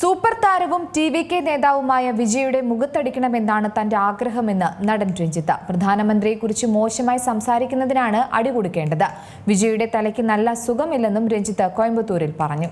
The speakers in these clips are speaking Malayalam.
സൂപ്പർ താരവും ടി.വി.കെ നേതാവുമായ വിജയുടെ മുഖത്തടിക്കണമെന്നാണ് തന്റെ ആഗ്രഹമെന്ന് നടൻ രഞ്ജിത്ത്. പ്രധാനമന്ത്രിയെക്കുറിച്ച് മോശമായി സംസാരിക്കുന്നതിനാണ് അടികൊടുക്കേണ്ടത്. വിജയുടെ തലയ്ക്ക് നല്ല സുഖമില്ലെന്നും രഞ്ജിത്ത് കോയമ്പത്തൂരിൽ പറഞ്ഞു.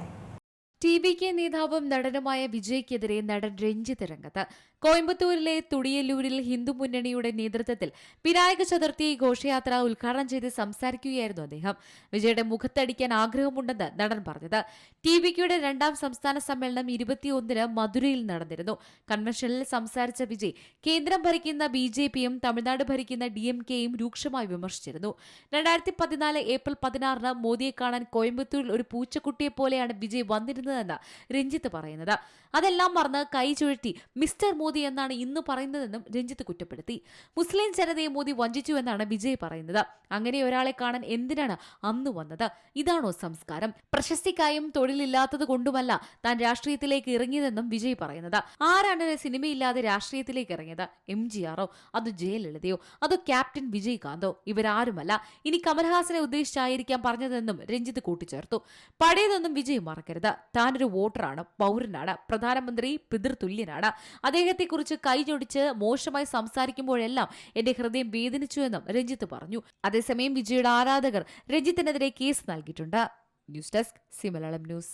ടി.വി.കെ നേതാവും നടനുമായ വിജയ്ക്കെതിരെ നടൻ രഞ്ജിത്ത് രംഗത്ത്. കോയമ്പത്തൂരിലെ തുടിയല്ലൂരിൽ ഹിന്ദു മുന്നണിയുടെ നേതൃത്വത്തിൽ വിനായക ചതുർത്ഥി ഘോഷയാത്ര ഉദ്ഘാടനം ചെയ്ത് സംസാരിക്കുകയായിരുന്നു അദ്ദേഹം. വിജയുടെ മുഖത്തടിക്കാൻ ആഗ്രഹമുണ്ടെന്ന് നടൻ പറഞ്ഞത്. ടി.വി.കെയുടെ രണ്ടാം സംസ്ഥാന സമ്മേളനം 21-ന് മധുരയിൽ നടന്നിരുന്നു. കൺവെൻഷനിൽ സംസാരിച്ച വിജയ് കേന്ദ്രം ഭരിക്കുന്ന ബി.ജെ.പിയും തമിഴ്നാട് ഭരിക്കുന്ന ഡി.എം.കെയും രൂക്ഷമായി വിമർശിച്ചിരുന്നു. 2014 ഏപ്രിൽ 16-ന് മോദിയെ കാണാൻ കോയമ്പത്തൂരിൽ ഒരു പൂച്ചക്കുട്ടിയെ പോലെയാണ് വിജയ് വന്നിരുന്നത് എന്ന് രഞ്ജിത്ത് പറയുന്നത്. അതെല്ലാം മറന്ന് കൈ ചുഴറ്റി മിസ്റ്റർ മോദി എന്നാണ് ഇന്ന് പറയുന്നതെന്നും രഞ്ജിത്ത് കുറ്റപ്പെടുത്തി. മുസ്ലിം ജനതയെ മോദി വഞ്ചിച്ചു എന്നാണ് വിജയ് പറയുന്നത്. അങ്ങനെ ഒരാളെ കാണാൻ എന്തിനാണ് അന്ന് വന്നത്? ഇതാണോ സംസ്കാരം? പ്രശസ്തിക്കായും തൊഴിലില്ലാത്തത് കൊണ്ടുമല്ല താൻ രാഷ്ട്രീയത്തിലേക്ക് ഇറങ്ങിയതെന്നും വിജയ് പറയുന്നത്. ആരാണ് സിനിമയില്ലാതെ രാഷ്ട്രീയത്തിലേക്ക് ഇറങ്ങിയത്? എം.ജി.ആറോ? അതോ ജയലളിതയോ? അതോ ക്യാപ്റ്റൻ വിജയകാന്തോ? ഇവരാരുമല്ല. ഇനി കമൽഹാസനെ ഉദ്ദേശിച്ചായിരിക്കാം പറഞ്ഞതെന്നും രഞ്ജിത്ത് കൂട്ടിച്ചേർത്തു. പഴയതൊന്നും വിജയ് മറക്കരുത്. താനൊരു വോട്ടറാണ്, പൗരനാണ്, പ്രധാനമന്ത്രി പിതൃതുല്യനാണ്. അദ്ദേഹത്തെക്കുറിച്ച് കൈചൊടിച്ച് മോശമായി സംസാരിക്കുമ്പോഴെല്ലാം എന്റെ ഹൃദയം വേദനിച്ചുവെന്നും രഞ്ജിത്ത് പറഞ്ഞു. അതേസമയം വിജയുടെ ആരാധകർ രഞ്ജിത്തിനെതിരെ കേസ് നൽകിയിട്ടുണ്ട്. News desk C Malayalam news.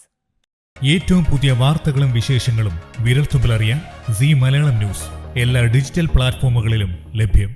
ഏറ്റവും പുതിയ വാർത്തകളും വിശേഷങ്ങളും വിരൽത്തുമ്പിലറിയാൻ സി മലയാളം ന്യൂസ് എല്ലാ ഡിജിറ്റൽ പ്ലാറ്റ്ഫോമുകളിലും ലഭ്യം.